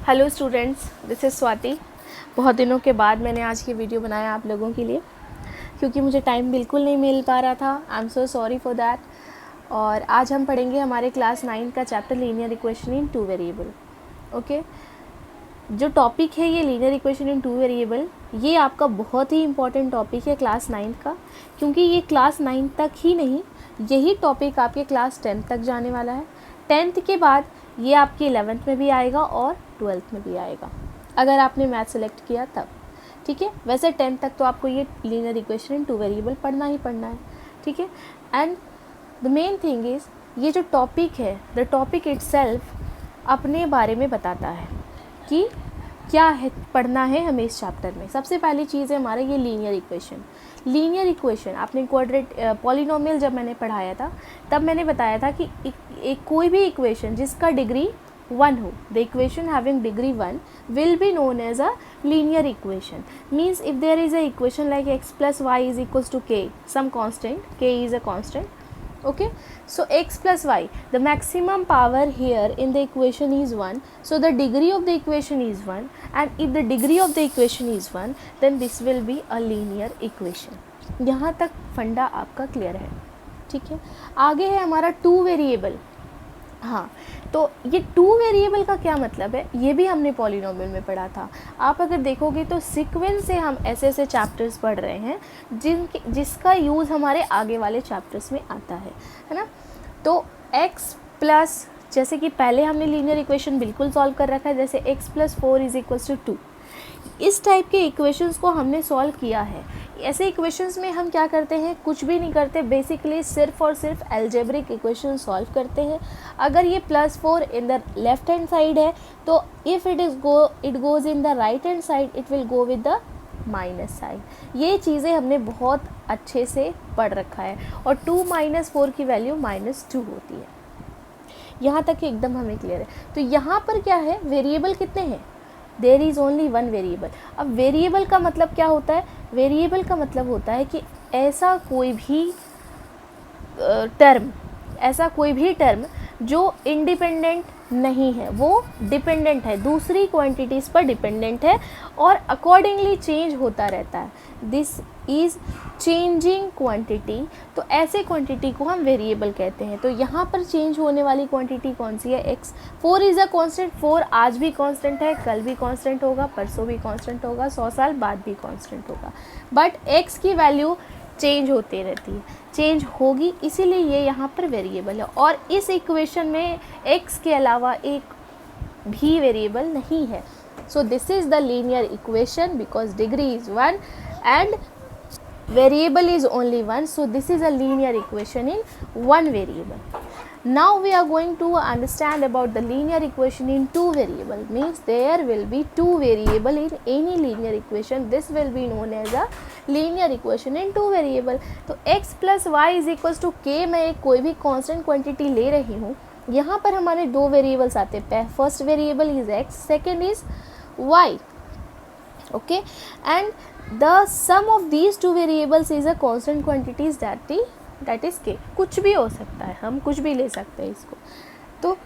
Hello students, this is Swati. बहुत दिनों के बाद मैंने आज ये वीडियो बनाया आप लोगों के लिए, क्योंकि मुझे टाइम बिल्कुल नहीं मिल पा रहा था। I am so sorry for that. और आज हम पढ़ेंगे हमारे क्लास 9 का chapter linear equation in two variable. Okay, जो टॉपिक है ये linear equation in two variable, ये आपका बहुत ही इंपॉर्टेंट टॉपिक है क्लास 9 का, क्योंकि ये क्लास 9 तक ही नहीं, यही टॉपिक आपके क्लास 10 तक जाने वाला है। 10th के बाद ये आपके 11th में भी आएगा और 12th में भी आएगा, अगर आपने मैथ सेलेक्ट किया तब। ठीक है, वैसे 10th तक तो आपको ये linear equation in two variable पढ़ना ही पढ़ना है। ठीक है, and the main thing is, ये जो टॉपिक है, द टॉपिक इटसेल्फ अपने बारे में बताता है कि क्या है पढ़ना है हमें इस चैप्टर में। सबसे पहली चीज़ है हमारा ये लीनियर इक्वेशन। लीनियर इक्वेशन आपने पॉलिनोमियल जब मैंने पढ़ाया था तब मैंने बताया था कि एक कोई भी इक्वेशन जिसका डिग्री 1 हो, the equation having degree 1 will be known as a linear equation. Means if there is a equation like x plus y is equals to k, some constant, k is a constant. Okay, so x plus y, the maximum power here in the equation is 1, so the degree of the equation is 1, and if the degree of the equation is 1, then this will be a linear equation. यहाँ तक फंडा आपका clear है। ठीक है, आगे है हमारा टू वेरिएबल। हाँ, तो ये टू वेरिएबल का क्या मतलब है, ये भी हमने पॉलिनोमियल में पढ़ा था। आप अगर देखोगे तो सीक्वेंस से हम ऐसे ऐसे चैप्टर्स पढ़ रहे हैं जिसका यूज़ हमारे आगे वाले चैप्टर्स में आता है ना। तो x प्लस, जैसे कि पहले हमने लीनियर इक्वेशन बिल्कुल सॉल्व कर रखा है, जैसे x plus 4 is equals to 2, इस टाइप के इक्वेशंस को हमने सॉल्व किया है। ऐसे इक्वेशंस में हम क्या करते हैं, कुछ भी नहीं करते, बेसिकली सिर्फ और सिर्फ अलजेब्रिक इक्वेशन सॉल्व करते हैं। अगर ये +4 in the left hand side है तो if it goes in the right hand side it will go with the minus side. ये चीज़ें हमने बहुत अच्छे से पढ़ रखा है। और 2 - 4 की वैल्यू -2 होती है। यहाँ तक एकदम हमें क्लियर है। तो यहाँ पर क्या है, वेरिएबल कितने हैं, there is only one variable. अब वेरिएबल का मतलब क्या होता है, वेरिएबल का मतलब होता है कि ऐसा कोई भी टर्म जो इंडिपेंडेंट नहीं है, वो डिपेंडेंट है, दूसरी क्वांटिटीज़ पर डिपेंडेंट है और अकॉर्डिंगली चेंज होता रहता है। This is changing quantity. तो ऐसे क्वांटिटी को हम वेरिएबल कहते हैं। तो यहाँ पर चेंज होने वाली क्वांटिटी कौन सी है, x। 4 इज़ अ कांस्टेंट, 4 आज भी कांस्टेंट है, कल भी कांस्टेंट होगा, परसों भी कांस्टेंट होगा, 100 साल बाद भी कांस्टेंट होगा। बट x की वैल्यू चेंज होती रहती है, चेंज होगी, इसीलिए ये यहाँ पर वेरिएबल है। और इस इक्वेशन में x के अलावा एक भी वेरिएबल नहीं है। So this is the linear equation because degree is 1 and variable is only 1, so this is a linear equation in one variable. Now we are going to understand about the linear equation in two variable. Means there will be two variable in any linear equation. This will be known as a linear equation in two variable. तो x plus y is equals to k, मैं एक कोई भी constant quantity ले रही हूँ। यहाँ पर हमारे दो वेरिएबल्स आते हैं, first variable is x, second is y. Okay, and the sum of these two variables is a constant quantities that is k. कुछ भी हो सकता है, हम कुछ भी ले सकते हैं इसको। तो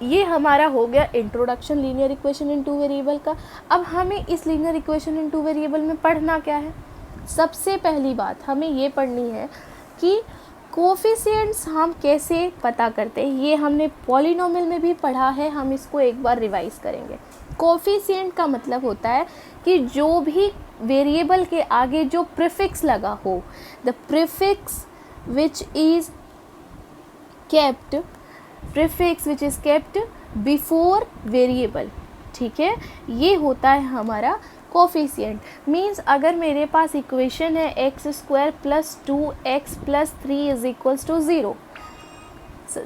ये हमारा हो गया introduction linear equation in two variable का। अब हमें इस linear equation in two variable में पढ़ना क्या है, सबसे पहली बात हमें ये पढ़नी है कि कोफिशिएंट्स हम कैसे पता करते हैं। ये हमने पॉलिनोमियल में भी पढ़ा है, हम इसको एक बार रिवाइज करेंगे। कोफिशिएंट का मतलब होता है कि जो भी वेरिएबल के आगे जो प्रीफिक्स लगा हो, the prefix which is kept before variable. ठीक है, ये होता है हमारा कोफिशिएंट। मीन्स अगर मेरे पास इक्वेशन है x² + 2x + 3 is equals to 0,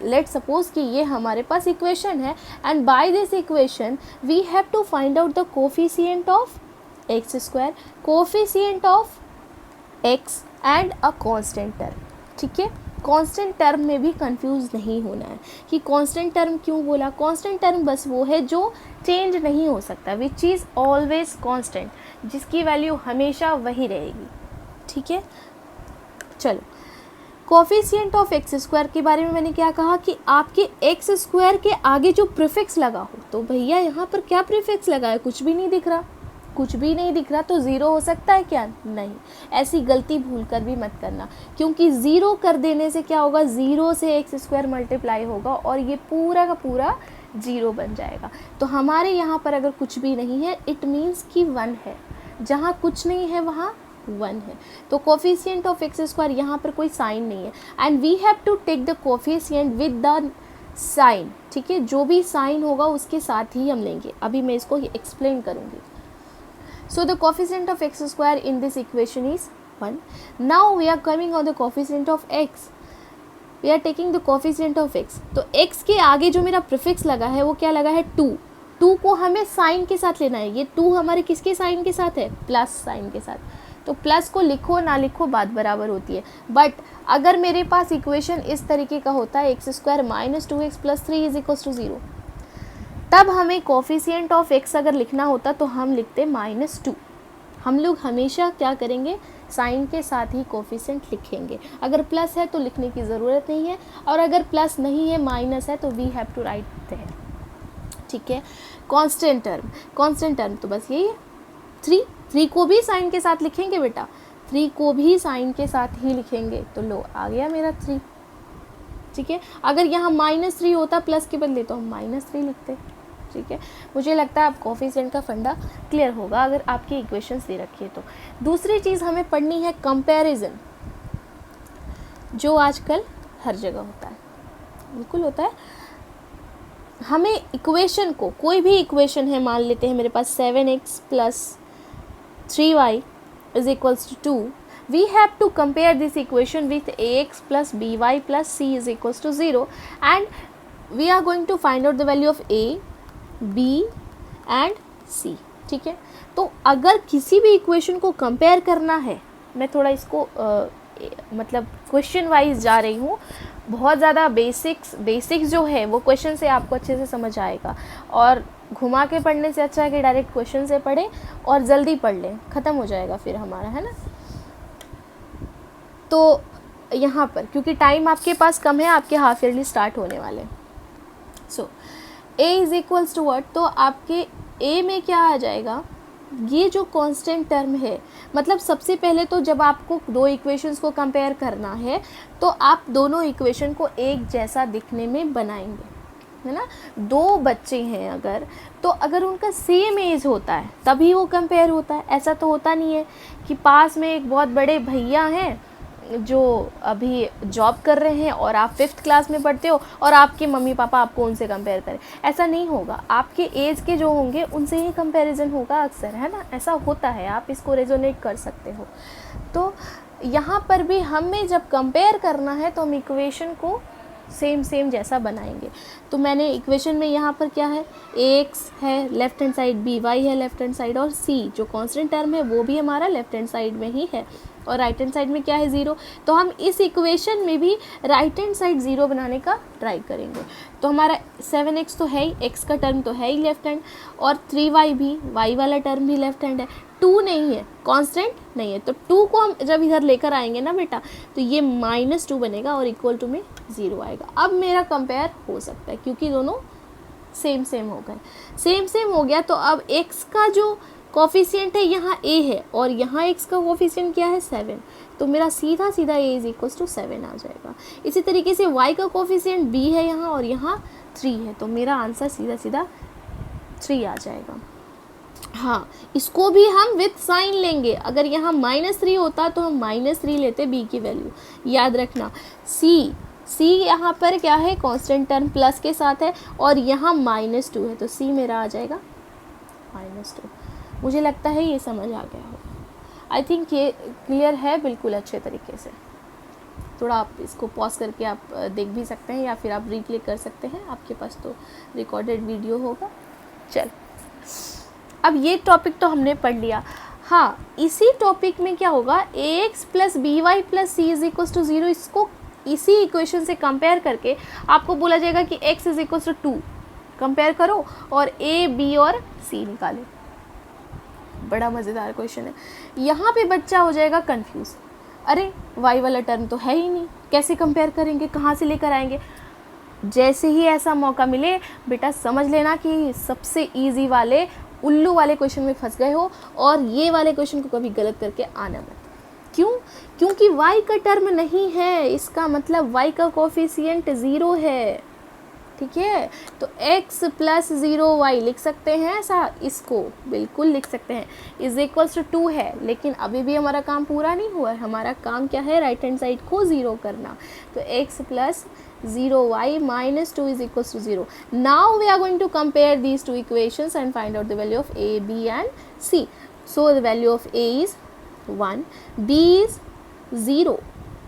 let suppose कि ये हमारे पास इक्वेशन है, and by this equation we have to find out the coefficient of x², coefficient of x and a constant term. ठीक है, कांस्टेंट टर्म में भी कंफ्यूज नहीं होना है कि कांस्टेंट टर्म क्यों बोला। कांस्टेंट टर्म बस वो है जो चेंज नहीं हो सकता, विच इज़ ऑलवेज कांस्टेंट, जिसकी वैल्यू हमेशा वही रहेगी। ठीक है, चलो कोफिशिएंट ऑफ एक्स स्क्वायर के बारे में मैंने क्या कहा कि आपके एक्स स्क्वायर के आगे जो प्रीफिक्स लगा हो, तो भैया यहाँ पर क्या प्रीफिक्स लगा है, कुछ भी नहीं दिख रहा, कुछ भी नहीं दिख रहा, तो ज़ीरो हो सकता है क्या, नहीं। ऐसी गलती भूल कर भी मत करना, क्योंकि ज़ीरो कर देने से क्या होगा, ज़ीरो से एक्स स्क्वायर मल्टीप्लाई होगा और ये पूरा का पूरा ज़ीरो बन जाएगा। तो हमारे यहाँ पर अगर कुछ भी नहीं है, इट मीन्स कि 1 है, जहाँ कुछ नहीं है वहाँ 1 है। तो कोफिशिएंट ऑफ एक्स स्क्वायर यहाँ पर कोई साइन नहीं है, and we have to take the coefficient with the sign, ठीक है, जो भी साइन होगा उसके साथ ही हम लेंगे। अभी मैं इसको एक्सप्लेन करूँगी। So the coefficient of x square in this equation is 1. Now we are coming on the coefficient of x. We are taking the coefficient of x. तो x के आगे जो मेरा प्रीफिक्स लगा है वो क्या लगा है, 2. 2 को हमें साइन के साथ लेना है। ये 2 हमारे किसके साइन के साथ है, प्लस साइन के साथ। तो प्लस को लिखो ना लिखो बात बराबर होती है। बट अगर मेरे पास इक्वेशन इस तरीके का होता है, x square minus 2x plus 3 is equal to 0, तब हमें कोफिशिएंट ऑफ x अगर लिखना होता तो हम लिखते -2। हम लोग हमेशा क्या करेंगे, साइन के साथ ही कोफिशिएंट लिखेंगे। अगर प्लस है तो लिखने की ज़रूरत नहीं है, और अगर प्लस नहीं है, माइनस है, तो we have to write there, ठीक है। कांस्टेंट टर्म तो बस यही है, 3 को भी साइन के साथ लिखेंगे बेटा, 3 को भी साइन के साथ ही लिखेंगे। तो लो आ गया मेरा 3, ठीक है। अगर यहाँ -3 होता प्लस के बदले तो हम -3 लिखते, ठीक है। मुझे लगता है आप कोफिशिएंट का फंडा क्लियर होगा अगर आपकी इक्वेशंस दे रखी है तो। दूसरी चीज़ हमें पढ़नी है कंपैरिजन, जो आजकल हर जगह होता है, बिल्कुल होता है। हमें इक्वेशन को, कोई भी इक्वेशन है, मान लेते हैं मेरे पास 7x plus 3y is equals to 2, we have to compare this equation with ax plus by plus c is equals to 0, and we are going to find out the value of a, b and c, ठीक है। तो अगर किसी भी equation को compare करना है, मैं थोड़ा इसको मतलब क्वेश्चन वाइज जा रही हूँ, बहुत ज़्यादा बेसिक्स जो है वो क्वेश्चन से आपको अच्छे से समझ आएगा, और घुमा के पढ़ने से अच्छा है कि डायरेक्ट क्वेश्चन से पढ़ें और जल्दी पढ़ लें, ख़त्म हो जाएगा फिर हमारा, है ना। तो यहाँ पर क्योंकि टाइम आपके पास कम है, आपके हाफ ईयरली स्टार्ट होने वाले हैं। So a is equals to what, तो आपके a में क्या आ जाएगा, ये जो कांस्टेंट टर्म है, मतलब सबसे पहले तो जब आपको दो इक्वेशंस को कंपेयर करना है तो आप दोनों इक्वेशन को एक जैसा दिखने में बनाएंगे, है ना। 2 बच्चे हैं अगर, तो अगर उनका सेम एज होता है तभी वो कंपेयर होता है। ऐसा तो होता नहीं है कि पास में एक बहुत बड़े भैया हैं जो अभी जॉब कर रहे हैं और आप 5th क्लास में पढ़ते हो और आपके मम्मी पापा आपको उनसे कंपेयर करें, ऐसा नहीं होगा। आपके एज के जो होंगे उनसे ही कंपैरिजन होगा अक्सर, है ना, ऐसा होता है, आप इसको रेजोनेट कर सकते हो। तो यहाँ पर भी हमें जब कंपेयर करना है तो हम इक्वेशन को सेम जैसा बनाएंगे। तो मैंने इक्वेशन में यहाँ पर क्या है, ax है लेफ्ट हैंड साइड, by है लेफ्ट हैंड साइड, और c जो कांस्टेंट टर्म है वो भी हमारा लेफ्ट हैंड साइड में ही है, और राइट हैंड साइड में क्या है, 0। तो हम इस इक्वेशन में भी राइट हैंड साइड 0 बनाने का ट्राई करेंगे। तो हमारा 7x तो है ही, x का टर्म तो है ही लेफ्ट हैंड, और 3y भी, y वाला टर्म भी लेफ्ट हैंड है, 2 नहीं है, कांस्टेंट नहीं है। तो 2 को हम जब इधर लेकर आएंगे ना बेटा, तो ये -2 बनेगा और इक्वल टू में 0 आएगा। अब मेरा कंपेयर हो सकता है क्योंकि दोनों सेम हो गए, सेम हो गया। तो अब x का जो कोफिशिएंट है यहाँ a है और यहाँ x का कोफिशिएंट क्या है, 7, तो मेरा सीधा a इज इक्वल टू 7 आ जाएगा। इसी तरीके से y का कोफिशिएंट b है यहाँ और यहाँ 3 है, तो मेरा आंसर सीधा 3 आ जाएगा। हाँ, इसको भी हम विथ साइन लेंगे। अगर यहाँ -3 होता तो हम -3 लेते b की वैल्यू, याद रखना। c यहाँ पर क्या है, कांस्टेंट टर्म प्लस के साथ है, और यहाँ -2 है, तो c मेरा आ जाएगा -2। मुझे लगता है ये समझ आ गया हो, आई थिंक ये क्लियर है बिल्कुल अच्छे तरीके से। थोड़ा आप इसको पॉज करके आप देख भी सकते हैं या फिर आप रिप्ले कर सकते हैं, आपके पास तो रिकॉर्डेड वीडियो होगा। चल, अब ये टॉपिक तो हमने पढ़ लिया। हाँ, इसी टॉपिक में क्या होगा, ax plus by plus c is equal to 0, इसको इसी इक्वेशन से कंपेयर करके आपको बोला जाएगा कि x is equal to 2, compare करो और a, b और c निकालो। बड़ा मज़ेदार क्वेश्चन है। यहाँ पे बच्चा हो जाएगा कंफ्यूज, अरे y वाला टर्म तो है ही नहीं, कैसे कंपेयर करेंगे, कहाँ से लेकर आएंगे? जैसे ही ऐसा मौका मिले बेटा समझ लेना कि सबसे इजी वाले उल्लू वाले क्वेश्चन में फंस गए हो, और ये वाले क्वेश्चन को कभी गलत करके आना मत। क्यों? क्योंकि y का टर्म नहीं है, इसका मतलब y का कोफिशिएंट 0 है। ठीक है, तो x प्लस 0y लिख सकते हैं ऐसा, इसको बिल्कुल लिख सकते हैं, इज इक्वल्स टू 2 है। लेकिन अभी भी हमारा काम पूरा नहीं हुआ है, हमारा काम क्या है? राइट हैंड साइड को 0 करना। तो x plus 0y minus 2 is equals to 0. Now we are going to compare these two equations and find out the value of a, b and c. So the value of a is 1, b is 0,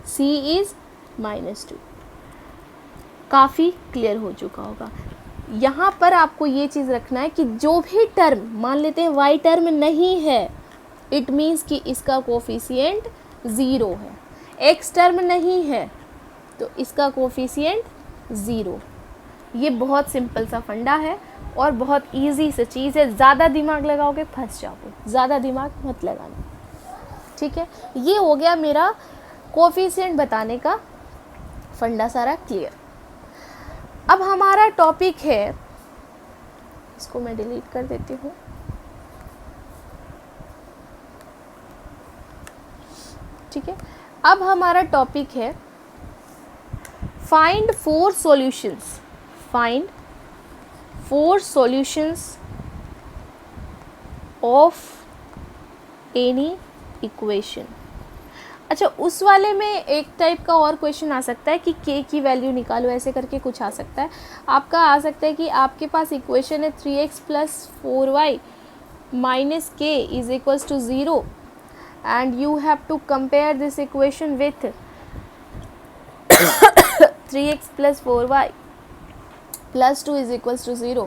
c is minus 2. काफ़ी clear हो चुका होगा। यहाँ पर आपको ये चीज़ रखना है कि जो भी टर्म, मान लेते हैं y टर्म नहीं है, इट मीन्स कि इसका कोफिशिएंट 0 है। x टर्म नहीं है तो इसका कोफिशिएंट 0। ये बहुत सिंपल सा फंडा है और बहुत इजी सी चीज़ है। ज़्यादा दिमाग लगाओगे फंस जाओगे, ज़्यादा दिमाग मत लगाना। ठीक है, ये हो गया मेरा कोफिशिएंट बताने का फंडा सारा क्लियर। अब हमारा टॉपिक है, इसको मैं डिलीट कर देती हूँ। ठीक है, अब हमारा टॉपिक है find 4 solutions. Find 4 solutions of any equation. अच्छा, उस वाले में एक टाइप का और क्वेश्चन आ सकता है कि k की वैल्यू निकालो, ऐसे करके कुछ आ सकता है। आपका आ सकता है कि आपके पास इक्वेशन है 3x plus 4y minus k is equals to 0 and you have to compare this equation with 3x plus 4y plus 2 is equals to 0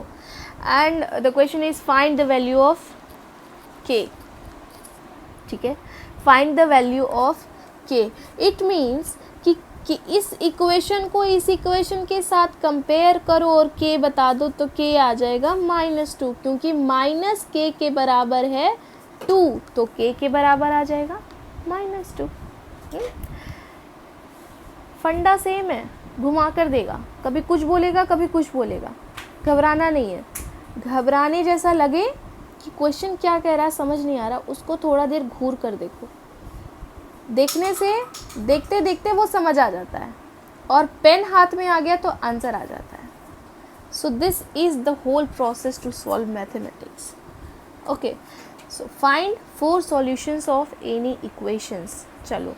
and the question is find the value of k. ठीक है, find the value of k. It means कि इस equation को इस equation के साथ compare करो और k बता दो तो k आ जाएगा -2, क्योंकि माइनस k के बराबर है 2 तो k के बराबर आ जाएगा -2। फंडा सेम है, घुमा कर देगा, कभी कुछ बोलेगा कभी कुछ बोलेगा। घबराना नहीं है। घबराने जैसा लगे कि क्वेश्चन क्या कह रहा है समझ नहीं आ रहा, उसको थोड़ा देर घूर कर देखो। देखने से देखते देखते वो समझ आ जाता है और पेन हाथ में आ गया तो आंसर आ जाता है। So this is the whole process to solve mathematics. Okay, so find 4 solutions of any equations. चलो,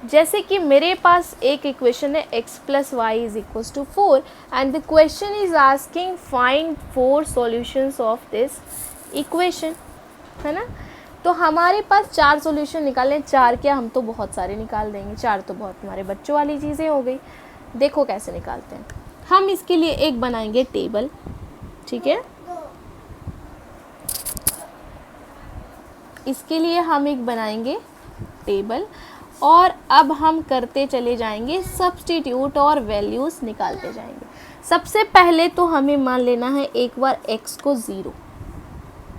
जैसे कि मेरे पास एक इक्वेशन है x plus y is equals to 4 and the question is asking find 4 solutions of this equation, है ना। तो हमारे पास 4 सॉल्यूशन निकालें। 4 क्या, हम तो बहुत सारे निकाल देंगे। 4 तो बहुत हमारे बच्चों वाली चीज़ें हो गई। देखो कैसे निकालते हैं। हम इसके लिए एक बनाएंगे टेबल। ठीक है, इसके लिए हम एक बनाएंगे टेबल और अब हम करते चले जाएंगे सब्स्टिट्यूट और वैल्यूज़ निकालते जाएंगे। सबसे पहले तो हमें मान लेना है एक बार x को 0।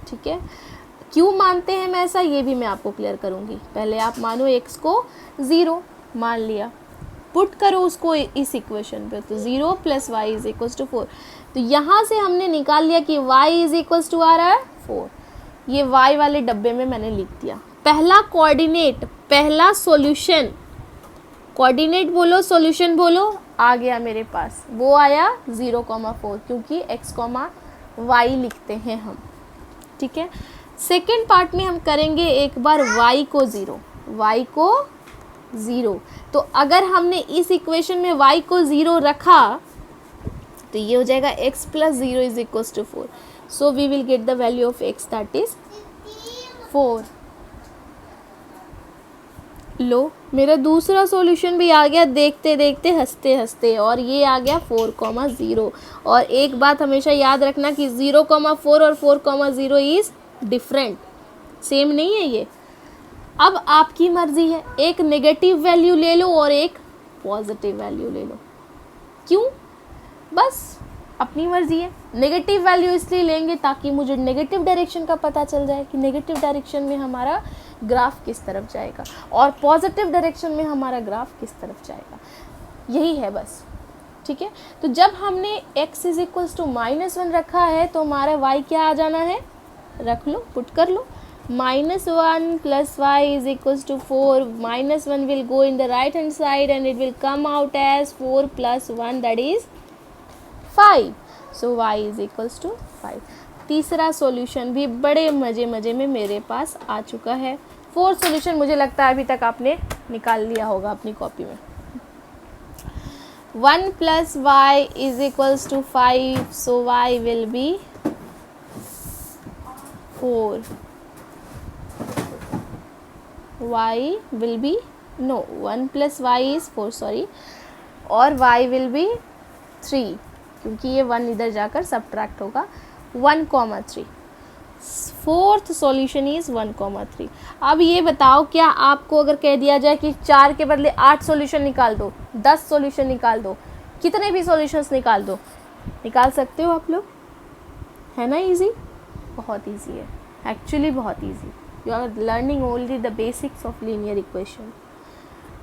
ठीक है, क्यों मानते हैं मैं ऐसा, ये भी मैं आपको क्लियर करूँगी। पहले आप मानो x को 0 मान लिया, पुट करो उसको इस इक्वेशन पे, तो 0 plus y is equals to 4। तो यहाँ से हमने निकाल लिया कि y इज इक्वल्स टू आ रहा है 4। ये y वाले डब्बे में मैंने लिख दिया। पहला कोऑर्डिनेट, पहला सॉल्यूशन, कोऑर्डिनेट बोलो सॉल्यूशन बोलो, आ गया मेरे पास, वो आया 0,4, क्योंकि x, y लिखते हैं हम। ठीक है, सेकेंड पार्ट में हम करेंगे एक बार y को 0, y को 0। तो अगर हमने इस इक्वेशन में y को 0 रखा तो ये हो जाएगा x plus 0 is equals to 4। So we will get the value of x that is 4। लो, मेरा दूसरा सॉल्यूशन भी आ गया देखते देखते हंसते हंसते, और ये आ गया 4,0। और एक बात हमेशा याद रखना कि 0,4 और 4,0 इज़ डिफरेंट, सेम नहीं है ये। अब आपकी मर्ज़ी है, एक नेगेटिव वैल्यू ले लो और एक पॉजिटिव वैल्यू ले लो। क्यों? बस अपनी मर्ज़ी है। नेगेटिव वैल्यू इसलिए लेंगे ताकि मुझे नेगेटिव डायरेक्शन का पता चल जाए कि नेगेटिव डायरेक्शन में हमारा ग्राफ किस तरफ जाएगा और पॉजिटिव डायरेक्शन में हमारा ग्राफ किस तरफ जाएगा। यही है बस, ठीक है। तो जब हमने x इज इक्वल्स टू -1 रखा है तो हमारा y क्या आ जाना है, रख लो, पुट कर लो, -1 + y is equals to 4, -1 will go in the right hand side and it will come out as 4 + 1 that is 5, so y is equals to 5। तीसरा सॉल्यूशन भी बड़े मज़े में मेरे पास आ चुका है। 4 सॉल्यूशन मुझे लगता है अभी तक आपने निकाल लिया होगा अपनी कॉपी में। 1 + y is equals to 5, so y will be 4, y will be no 1 + y is 4 sorry, और y will be 3 क्योंकि ये 1 इधर जाकर सब्ट्रैक्ट होगा, 1, 3। Fourth solution is 1, 3। अब ये बताओ, क्या आपको अगर कह दिया जाए कि 4 के बदले 8 सॉल्यूशन निकाल दो, 10 सॉल्यूशन निकाल दो, कितने भी सॉल्यूशंस निकाल दो, निकाल सकते हो आप लोग, है ना? इजी, बहुत इजी है एक्चुअली, बहुत easy. You are learning only the basics of linear equation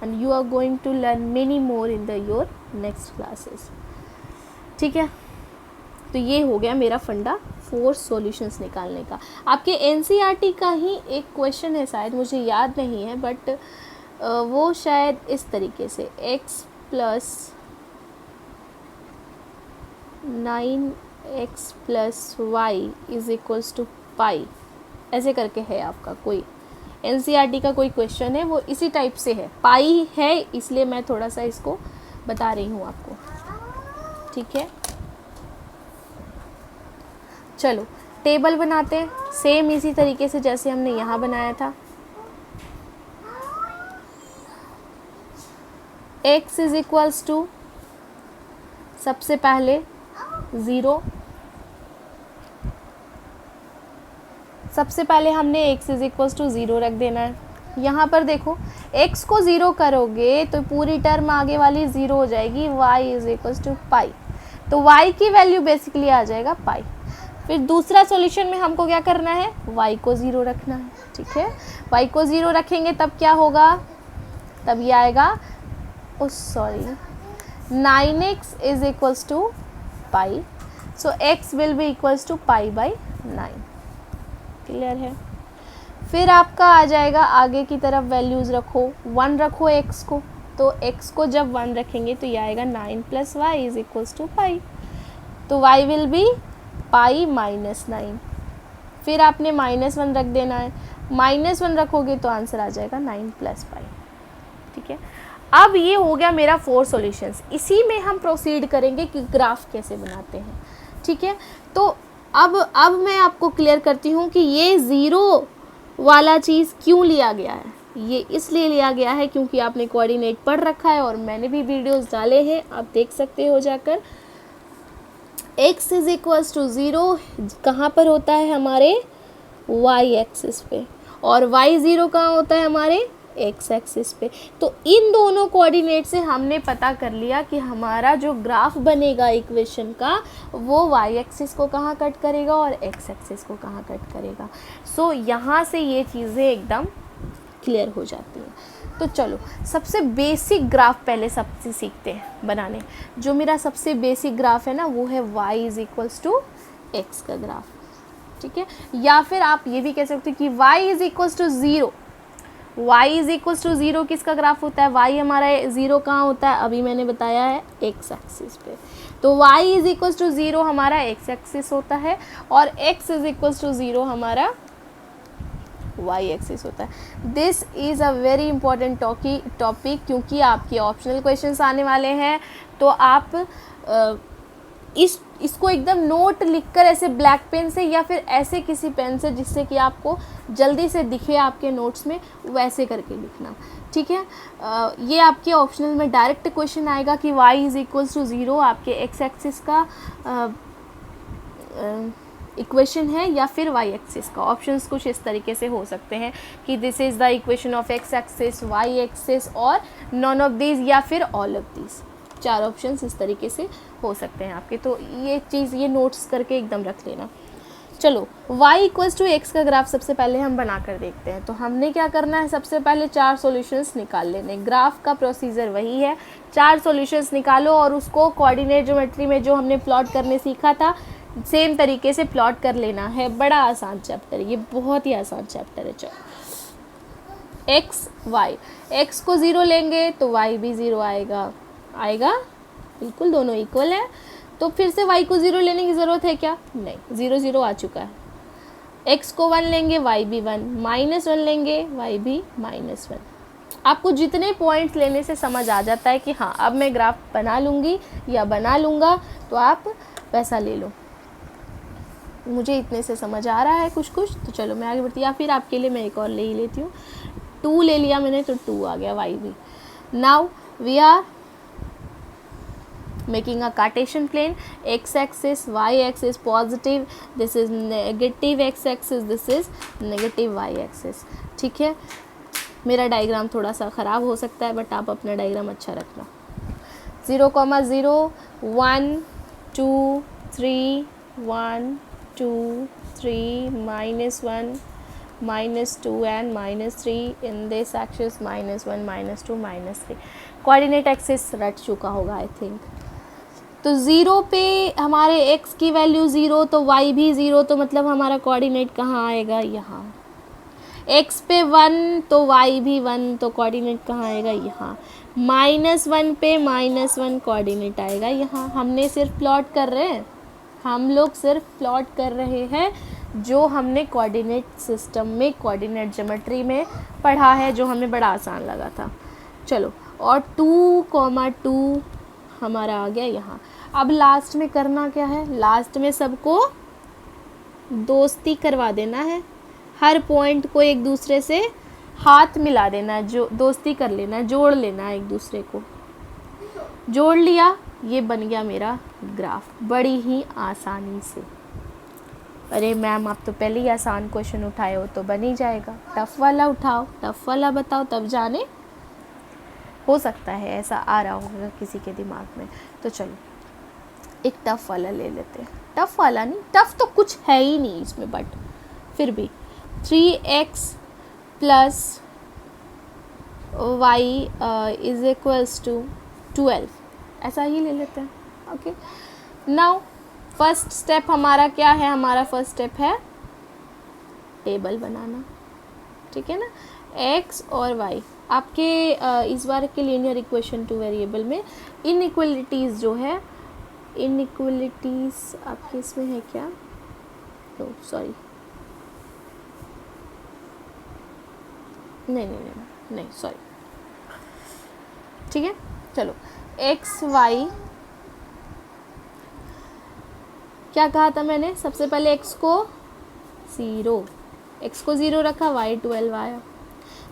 and you are going to learn many more in your next classes, ठीक है। तो ये हो गया मेरा फंडा 4 सॉल्यूशंस निकालने का। आपके NCERT का ही एक क्वेश्चन है, शायद मुझे याद नहीं है, बट वो शायद इस तरीके से x + 9x + y is equals to pi, ऐसे करके है आपका कोई NCERT का कोई क्वेश्चन है, वो इसी टाइप से है, पाई है, इसलिए मैं थोड़ा सा इसको बता रही हूँ आपको, ठीक है। चलो टेबल बनाते हैं सेम इसी तरीके से जैसे हमने यहाँ बनाया था। x इज इक्वल्स टू सबसे पहले 0, सबसे पहले हमने x इज इक्वल्स टू 0 रख देना है। यहाँ पर देखो x को 0 करोगे तो पूरी टर्म आगे वाली 0 हो जाएगी, y इज इक्वल्स टू पाई, तो y की वैल्यू बेसिकली आ जाएगा पाई। फिर दूसरा सॉल्यूशन में हमको क्या करना है, y को 0 रखना है, ठीक है। y को 0 रखेंगे तब क्या होगा, तब ये आएगा, oh sorry, 9x is equals to pi, so x will be equals to pi by 9, clear है। फिर आपका आ जाएगा आगे की तरफ वैल्यूज़ रखो, 1 रखो x को, तो x को जब 1 रखेंगे तो ये आएगा 9 + y इज इक्वल्स टू पाई, तो y विल बी पाई -9। फिर आपने -1 रख देना है, -1 रखोगे तो आंसर आ जाएगा 9 + पाई, ठीक है। अब ये हो गया मेरा 4 सॉल्यूशंस। इसी में हम प्रोसीड करेंगे कि ग्राफ कैसे बनाते हैं, ठीक है। तो अब मैं आपको क्लियर करती हूँ कि ये 0 वाला चीज़ क्यों लिया गया है। ये इसलिए लिया गया है क्योंकि आपने कोऑर्डिनेट पढ़ रखा है और मैंने भी वीडियोस डाले हैं, आप देख सकते हो जाकर। x इज इक्वल्स टू 0 कहाँ पर होता है, हमारे y एक्सिस पे, और y 0 कहाँ होता है, हमारे x एक्सिस पे। तो इन दोनों कोऑर्डिनेट से हमने पता कर लिया कि हमारा जो ग्राफ बनेगा इक्वेशन का वो y एक्सिस को कहाँ कट करेगा और x एक्सिस को कहाँ कट करेगा। सो यहाँ से ये चीज़ें एकदम क्लियर हो जाती हैं। तो चलो सबसे बेसिक ग्राफ पहले सबसे सीखते हैं बनाने। जो मेरा सबसे बेसिक ग्राफ है ना वो है y is equals to x का ग्राफ, ठीक है। या फिर आप ये भी कह सकते हो कि y is equals to 0। y is equals to 0 किसका ग्राफ होता है, y हमारा 0 कहाँ होता है, अभी मैंने बताया है x एक्सिस पे। तो y इज इक्वल्स टू 0 हमारा x एक्सिस होता है और x इज इक्वल्स टू 0 हमारा y एक्सिस होता है। This is a very important topic क्योंकि आपके ऑप्शनल क्वेश्चंस आने वाले हैं। तो आप इसको एकदम नोट लिखकर ऐसे ब्लैक पेन से या फिर ऐसे किसी पेन से जिससे कि आपको जल्दी से दिखे आपके नोट्स में, वैसे करके लिखना, ठीक है। ये आपके ऑप्शनल में डायरेक्ट क्वेश्चन आएगा कि y इज इक्वल्स टू 0 आपके x एक्सिस का इक्वेशन है या फिर y एक्सिस का। ऑप्शंस कुछ इस तरीके से हो सकते हैं कि this is the equation of x axis, y axis और नॉन ऑफ दीज या फिर ऑल ऑफ दीज। 4 ऑप्शंस इस तरीके से हो सकते हैं आपके। तो ये चीज़ ये नोट्स करके एकदम रख लेना। चलो y इक्वल्स टू एक्स का ग्राफ सबसे पहले हम बना कर देखते हैं। तो हमने क्या करना है, सबसे पहले 4 सॉल्यूशंस निकाल लेने। ग्राफ का प्रोसीजर वही है, 4 सॉल्यूशंस निकालो और उसको कोऑर्डिनेट ज्योमेट्री में जो हमने प्लॉट करने सीखा था सेम तरीके से प्लॉट कर लेना है। बड़ा आसान चैप्टर है ये, बहुत ही आसान चैप्टर है। चलो एक्स वाई, एक्स को 0 लेंगे तो y भी 0 आएगा, बिल्कुल दोनों इक्वल है। तो फिर से y को 0 लेने की ज़रूरत है क्या, नहीं, 0 0 आ चुका है। x को 1 लेंगे y भी 1, -1 लेंगे y भी -1। आपको जितने पॉइंट्स लेने से समझ आ जाता है कि हाँ अब मैं ग्राफ बना लूँगी या बना लूँगा, तो आप वैसा ले लो। मुझे इतने से समझ आ रहा है कुछ तो चलो मैं आगे बढ़ती, या फिर आपके लिए मैं एक और ले ही लेती हूँ। 2 ले लिया मैंने तो 2 आ गया, y भी। Now we are making a Cartesian plane, x-axis, y-axis positive, this is negative x-axis, this is negative y-axis। ठीक है, मेरा डायग्राम थोड़ा सा ख़राब हो सकता है बट आप अपना डायग्राम अच्छा रखना। 0, 0, 1 2 3 1 2 3 -1 -2 and -3 in this axis, -1 -2 -3। Coordinate axis रट चुका होगा आई थिंक। तो 0 पे हमारे x की वैल्यू 0 तो y भी 0, तो मतलब हमारा कोऑर्डिनेट कहाँ आएगा, यहाँ। x पे 1 तो y भी 1, तो कोऑर्डिनेट कहाँ आएगा, यहाँ। -1 पे -1 कोऑर्डिनेट आएगा यहाँ। हमने सिर्फ प्लॉट कर रहे हैं, हम लोग सिर्फ प्लॉट कर रहे हैं जो हमने कोऑर्डिनेट सिस्टम में, कोऑर्डिनेट ज्योमेट्री में पढ़ा है, जो हमें बड़ा आसान लगा था। चलो, और 2, 2 हमारा आ गया यहाँ। अब लास्ट में करना क्या है, लास्ट में सबको दोस्ती करवा देना है, हर पॉइंट को एक दूसरे से हाथ मिला देना है, जो दोस्ती कर लेना है, जोड़ लेना है, एक दूसरे को जोड़ लिया, ये बन गया मेरा ग्राफ बड़ी ही आसानी से। अरे मैम आप तो पहले ही आसान क्वेश्चन उठाए हो, तो बन ही जाएगा। टफ वाला उठाओ, टफ वाला बताओ, तब जाने, हो सकता है ऐसा आ रहा होगा किसी के दिमाग में। तो चलो एक टफ़ वाला ले लेते हैं। टफ़ वाला नहीं, टफ़ तो कुछ है ही नहीं इसमें, बट फिर भी 3x plus y is equals to 12, ऐसा ही ले लेते हैं। ओके, नाउ फर्स्ट स्टेप हमारा क्या है, हमारा फर्स्ट स्टेप है टेबल बनाना, ठीक है ना। x और y आपके इस बार के लीनियर इक्वेशन 2 वेरिएबल में इनइक्वलिटीज़ जो है, इनइक्वलिटीज़ आपके इसमें है क्या, नो सॉरी, नहीं सॉरी, ठीक है। चलो x y, क्या कहा था मैंने, सबसे पहले x को 0 रखा, y 12 आया,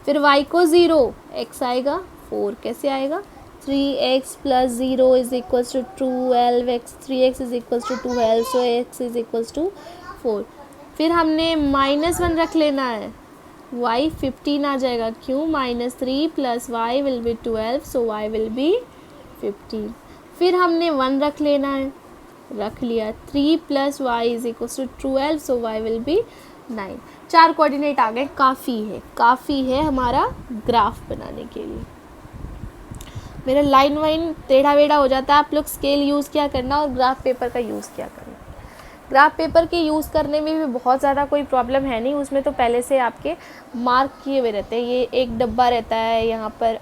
फिर y को 0, x आएगा 4, कैसे आएगा, 3x plus 0 is equals to 12x, 3x is equals to 12, so x is equals to 4। फिर हमने -1 रख लेना है, y 15 आ जाएगा, क्यों, -3 plus y will B 12, so y will B 15। फिर हमने 1 रख लेना है, रख लिया, 3 plus y is equals to 12, so y will be 9। 4 coordinate आ गए, काफ़ी है हमारा ग्राफ बनाने के लिए। मेरा लाइन वाइन टेढ़ा वेढ़ा हो जाता है, आप लोग स्केल यूज़ क्या करना और ग्राफ पेपर का यूज़ क्या करना। ग्राफ पेपर के यूज़ करने में भी बहुत ज़्यादा कोई प्रॉब्लम है नहीं, उसमें तो पहले से आपके मार्क किए हुए रहते हैं। ये एक डब्बा रहता है यहाँ पर,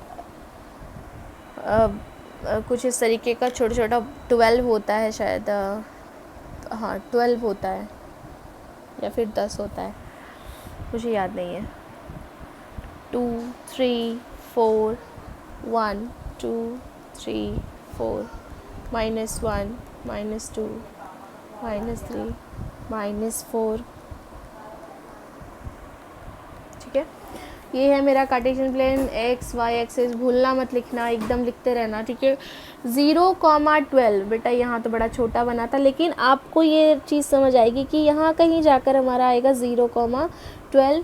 कुछ इस तरीके का छोटा छोटा 12 होता है शायद, हाँ 12 होता है या फिर 10 होता है, मुझे याद नहीं है। 2 3 4 1 2 3 4 -1 -2 -3 -4, ठीक है। ये है मेरा Cartesian plane, x y axis, भूलना मत लिखना, एकदम लिखते रहना, ठीक है। 0,12 बेटा यहाँ तो बड़ा छोटा बना था, लेकिन आपको ये चीज़ समझ आएगी कि यहाँ कहीं जाकर हमारा आएगा 0,12,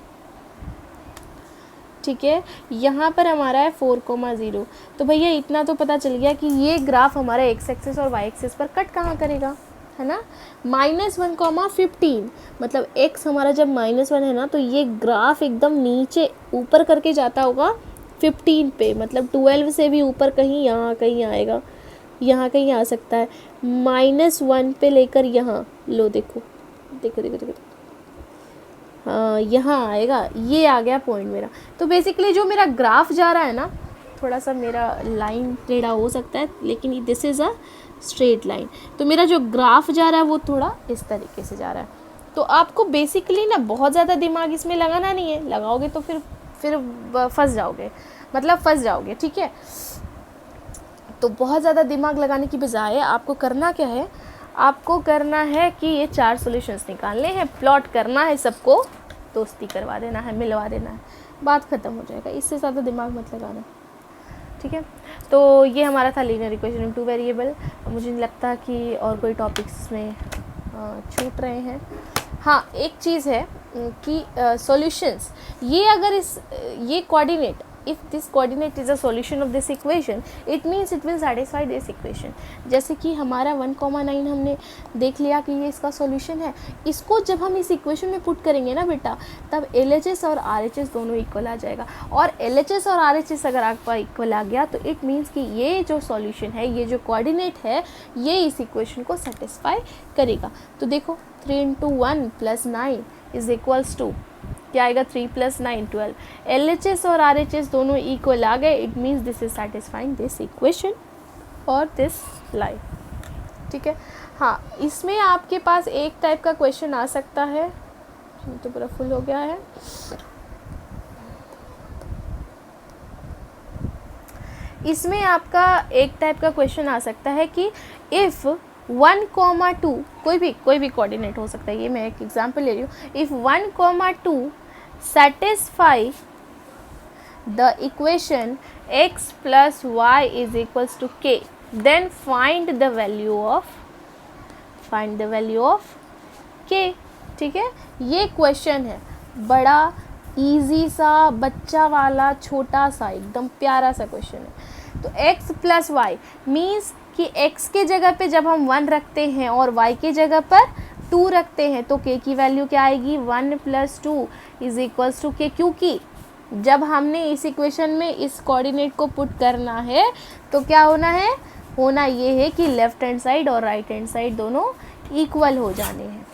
ठीक है। यहाँ पर हमारा है 4,0। तो भैया इतना तो पता चल गया कि ये ग्राफ हमारा एक्स एक्सिस और वाई एक्सिस पर कट कहाँ करेगा। है ना, -1, 15, मतलब x हमारा जब -1 है ना तो ये ग्राफ एकदम नीचे ऊपर करके जाता होगा 15 पे, मतलब 12 से भी ऊपर कहीं यहाँ कहीं आएगा, यहाँ कहीं आ सकता है, -1 पे लेकर यहाँ लो, देखो देखो देखो देखो, हाँ यहाँ आएगा, ये आ गया पॉइंट मेरा। तो बेसिकली जो मेरा ग्राफ जा रहा है ना, थोड़ा सा मेरा लाइन टेढ़ा हो सकता है लेकिन this is a straight line, तो मेरा जो ग्राफ जा रहा है वो थोड़ा इस तरीके से जा रहा है। तो आपको बेसिकली ना बहुत ज़्यादा दिमाग इसमें लगाना नहीं है, लगाओगे तो फिर फंस जाओगे, मतलब फंस जाओगे, ठीक है। तो बहुत ज़्यादा दिमाग लगाने की बजाय आपको करना क्या है, आपको करना है कि ये 4 सॉल्यूशंस निकालने हैं, प्लॉट करना है, सबको दोस्ती करवा देना है, मिलवा देना है, बात ख़त्म हो जाएगा, इससे ज़्यादा दिमाग मत लगाना, ठीक है। तो ये हमारा था लीनियर इक्वेशन इन 2 वेरिएबल। मुझे नहीं लगता कि और कोई टॉपिक्स में छूट रहे हैं। हाँ, एक चीज़ है कि सॉल्यूशंस, ये अगर ये coordinate, if this coordinate is a solution of this equation, it means it will satisfy this equation. जैसे कि हमारा 1,9 हमने देख लिया कि ये इसका सॉल्यूशन है, इसको जब हम इस इक्वेशन में पुट करेंगे ना बेटा, तब LHS और RHS दोनों इक्वल आ जाएगा, और LHS और RHS अगर आपका इक्वल आ गया तो इट मीन्स कि ये जो सॉल्यूशन है, ये जो कोऑर्डिनेट है, ये इस इक्वेशन को सेटिस्फाई करेगा। तो देखो 3 × 1 + 9 इज इक्वल्स टू क्या आएगा, 3 + 9 12। LHS और RHS दोनों इक्वल आ गए, it means this is satisfying this equation और दिस लाइन, ठीक है। हाँ, इसमें आपके पास एक टाइप का क्वेश्चन आ सकता है, तो पूरा फुल हो गया है, इसमें आपका एक टाइप का क्वेश्चन आ सकता है कि इफ़ 1,2 कोई भी कोऑर्डिनेट हो सकता है, ये मैं एक एग्जांपल ले रही हूँ, if 1,2 satisfy the equation x + y = k, then find the value of k, ठीक है। ये क्वेश्चन है बड़ा इजी सा, बच्चा वाला, छोटा सा, एकदम प्यारा सा क्वेश्चन है। तो x + y मीन्स कि x के जगह पे जब हम 1 रखते हैं और y के जगह पर 2 रखते हैं तो k की वैल्यू क्या आएगी, 1 + 2 = k, क्योंकि जब हमने इस इक्वेशन में इस कोऑर्डिनेट को पुट करना है तो क्या होना ये है कि लेफ्ट हैंड साइड और राइट हैंड साइड दोनों इक्वल हो जाने हैं,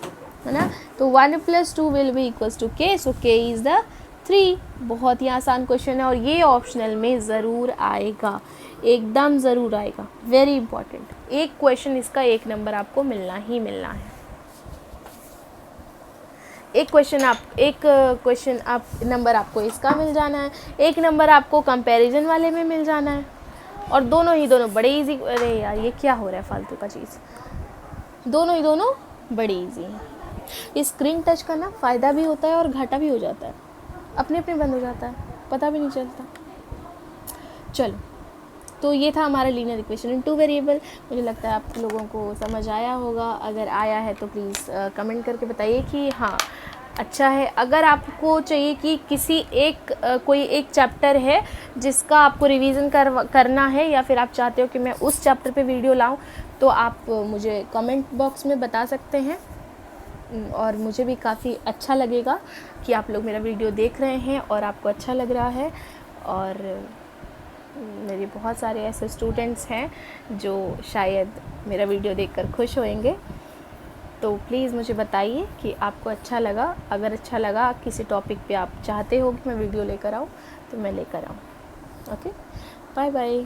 है ना। तो 1 + 2 will be equals to k, so k is the 3। बहुत ही आसान क्वेश्चन है और ये ऑप्शनल में ज़रूर आएगा, एकदम ज़रूर आएगा, वेरी इंपॉर्टेंट। एक क्वेश्चन इसका 1 नंबर आपको मिलना ही मिलना है। एक क्वेश्चन नंबर आपको इसका मिल जाना है, 1 नंबर आपको कंपैरिजन वाले में मिल जाना है, और दोनों बड़े इजी। अरे यार ये क्या हो रहा है फालतू का चीज़, दोनों बड़े इजी हैं। ये स्क्रीन टच करना फ़ायदा भी होता है और घाटा भी हो जाता है, अपने बंद हो जाता है, पता भी नहीं चलता। चलो, तो ये था हमारा लीनियर इक्वेशन इन 2 वेरिएबल। मुझे लगता है आप लोगों को समझ आया होगा, अगर आया है तो प्लीज़ कमेंट करके बताइए कि हाँ अच्छा है। अगर आपको चाहिए कि कोई एक चैप्टर है जिसका आपको रिवीजन करना है, या फिर आप चाहते हो कि मैं उस चैप्टर पे वीडियो लाऊं, तो आप मुझे कमेंट बॉक्स में बता सकते हैं, और मुझे भी काफ़ी अच्छा लगेगा कि आप लोग मेरा वीडियो देख रहे हैं और आपको अच्छा लग रहा है। और मेरे बहुत सारे ऐसे स्टूडेंट्स हैं जो शायद मेरा वीडियो देखकर खुश होंगे, तो प्लीज़ मुझे बताइए कि आपको अच्छा लगा। अगर अच्छा लगा, किसी टॉपिक पे आप चाहते हो कि मैं वीडियो लेकर आऊँ, तो मैं लेकर आऊँ। Okay, bye bye.